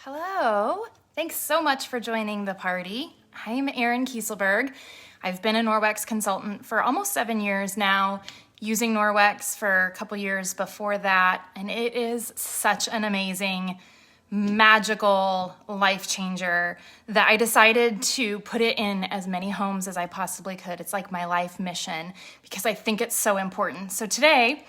Hello. Thanks so much for joining the party. I'm Erin Kieselberg. I've been a Norwex consultant for almost 7 years now, using Norwex for a couple years before that, and it is such an amazing, magical life changer that I decided to put it in as many homes as I possibly could. It's like my life mission because I think it's so important. So today,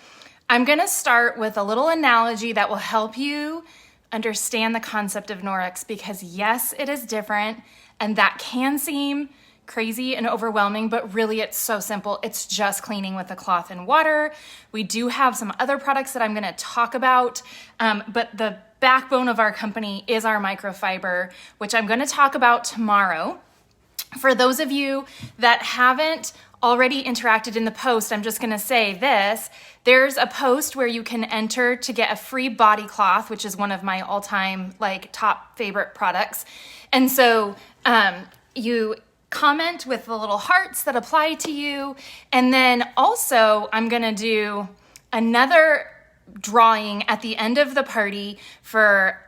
I'm going to start with a little analogy that will help you understand the concept of Norwex, because yes, it is different and that can seem crazy and overwhelming, but really it's so simple. It's just cleaning with a cloth and water. We do have some other products that I'm going to talk about, but the backbone of our company is our microfiber, which I'm going to talk about tomorrow. For those of you that haven't already interacted in the post, I'm just going to say this. There's a post where you can enter to get a free body cloth, which is one of my all-time top favorite products. And so you comment with the little hearts that apply to you. And then also I'm going to do another drawing at the end of the party for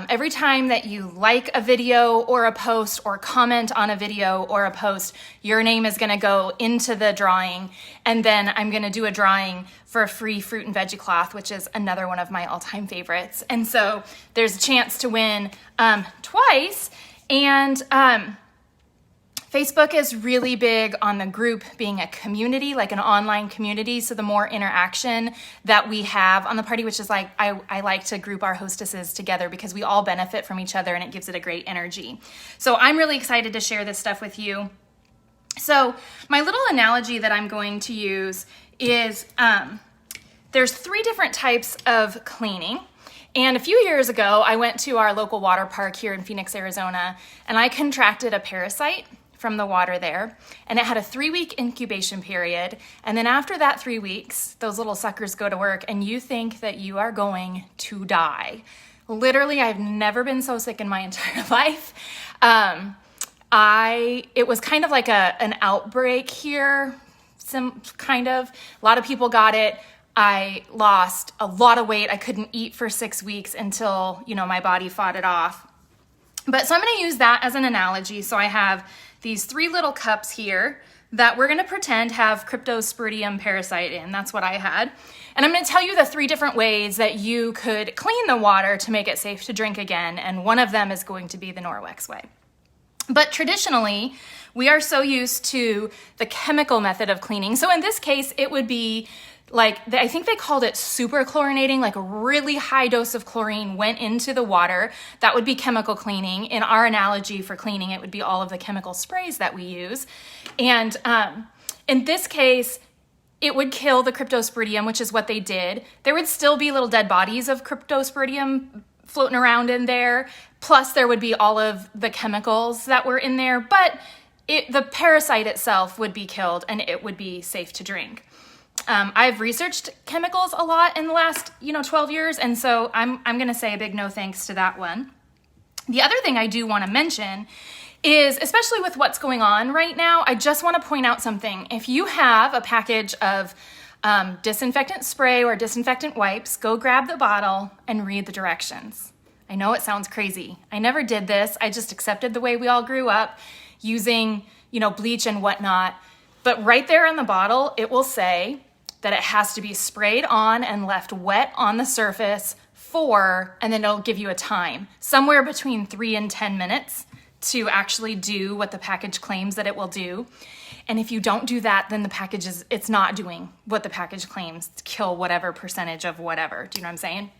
every time that you like a video or a post or comment on a video or a post, your name is going to go into the drawing. And then I'm going to do a drawing for a free fruit and veggie cloth, which is another one of my all-time favorites. And so there's a chance to win twice. And Facebook is really big on the group being a community, like an online community. So the more interaction that we have on the party, which is I like to group our hostesses together because we all benefit from each other and it gives it a great energy. So I'm really excited to share this stuff with you. So my little analogy that I'm going to use is there's 3 different types of cleaning. And a few years ago, I went to our local water park here in Phoenix, Arizona, and I contracted a parasite from the water there, and it had a 3-week incubation period. And then after that 3 weeks, those little suckers go to work and you think that you are going to die. Literally, I've never been so sick in my entire life. It was kind of like an outbreak here, a lot of people got it. I lost a lot of weight. I couldn't eat for 6 weeks until, my body fought it off. But so I'm going to use that as an analogy. So I have these 3 little cups here that we're going to pretend have Cryptosporidium parasite in. That's what I had. And I'm going to tell you the 3 different ways that you could clean the water to make it safe to drink again. And one of them is going to be the Norwex way. But traditionally, we are so used to the chemical method of cleaning. So in this case, it would be I think they called it super chlorinating, like a really high dose of chlorine went into the water. That would be chemical cleaning. In our analogy for cleaning, it would be all of the chemical sprays that we use. And in this case, it would kill the Cryptosporidium, which is what they did. There would still be little dead bodies of Cryptosporidium floating around in there. Plus, there would be all of the chemicals that were in there. But the parasite itself would be killed and it would be safe to drink. I've researched chemicals a lot in the last, 12 years, and so I'm going to say a big no thanks to that one. The other thing I do want to mention is, especially with what's going on right now, I just want to point out something. If you have a package of disinfectant spray or disinfectant wipes, go grab the bottle and read the directions. I know it sounds crazy. I never did this. I just accepted the way we all grew up using, bleach and whatnot. But right there on the bottle, it will say that it has to be sprayed on and left wet on the surface and then it'll give you a time, somewhere between 3 and 10 minutes to actually do what the package claims that it will do. And if you don't do that, then it's not doing what the package claims to kill whatever percentage of whatever. Do you know what I'm saying?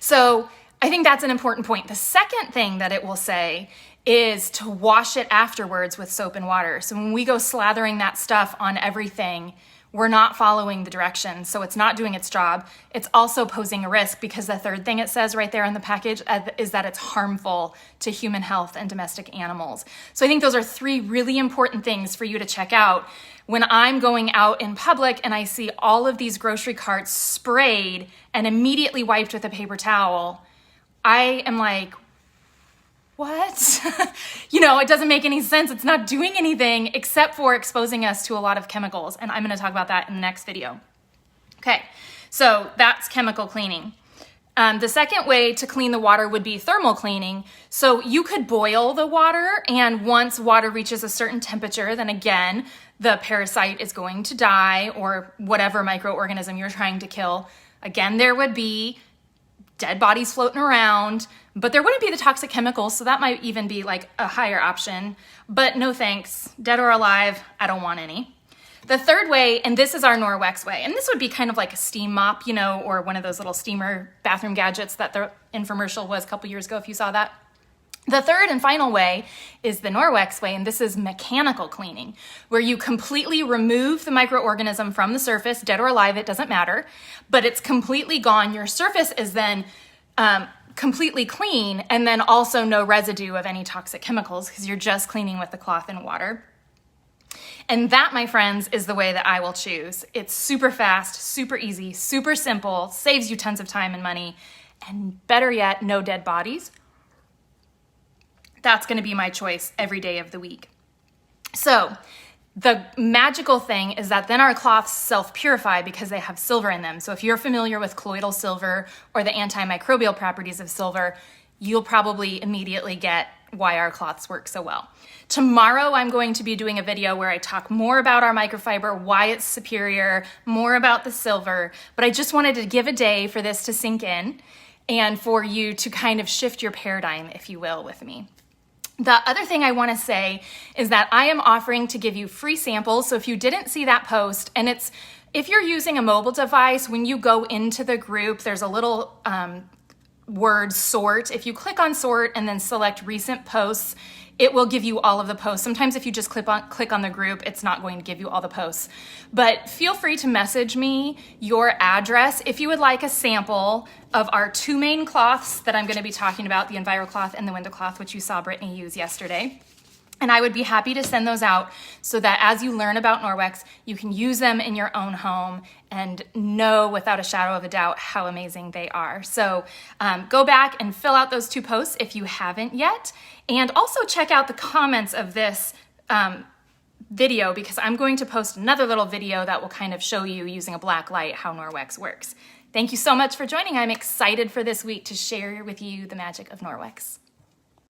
So I think that's an important point. The second thing that it will say is to wash it afterwards with soap and water. So when we go slathering that stuff on everything, we're not following the directions. So it's not doing its job. It's also posing a risk because the third thing it says right there in the package is that it's harmful to human health and domestic animals. So I think those are 3 really important things for you to check out. When I'm going out in public and I see all of these grocery carts sprayed and immediately wiped with a paper towel, I am like, what? It doesn't make any sense. It's not doing anything except for exposing us to a lot of chemicals. And I'm going to talk about that in the next video. Okay, so that's chemical cleaning. The second way to clean the water would be thermal cleaning. So you could boil the water, and once water reaches a certain temperature, then again, the parasite is going to die, or whatever microorganism you're trying to kill. Again, there would be dead bodies floating around, but there wouldn't be the toxic chemicals, so that might even be like a higher option. But no thanks, dead or alive, I don't want any. The third way, and this is our Norwex way, and this would be kind of like a steam mop, you know, or one of those little steamer bathroom gadgets that the infomercial was a couple years ago, if you saw that. The third and final way is the Norwex way, and this is mechanical cleaning, where you completely remove the microorganism from the surface, dead or alive, it doesn't matter, but it's completely gone. Your surface is then completely clean, and then also no residue of any toxic chemicals because you're just cleaning with the cloth and water. And that, my friends, is the way that I will choose. It's super fast, super easy, super simple, saves you tons of time and money, and better yet, no dead bodies. That's gonna be my choice every day of the week. So the magical thing is that then our cloths self-purify because they have silver in them. So if you're familiar with colloidal silver or the antimicrobial properties of silver, you'll probably immediately get why our cloths work so well. Tomorrow, I'm going to be doing a video where I talk more about our microfiber, why it's superior, more about the silver, but I just wanted to give a day for this to sink in and for you to kind of shift your paradigm, if you will, with me. The other thing I want to say is that I am offering to give you free samples. So if you didn't see that post, and if you're using a mobile device, when you go into the group, there's a little word sort. If you click on sort and then select recent posts, it will give you all of the posts. Sometimes if you just click on the group, it's not going to give you all the posts. But feel free to message me your address if you would like a sample of our two main cloths that I'm going to be talking about, the EnviroCloth and the window cloth, which you saw Brittany use yesterday. And I would be happy to send those out so that as you learn about Norwex, you can use them in your own home and know without a shadow of a doubt how amazing they are. So go back and fill out those two posts if you haven't yet. And also check out the comments of this video, because I'm going to post another little video that will kind of show you using a black light how Norwex works. Thank you so much for joining. I'm excited for this week to share with you the magic of Norwex.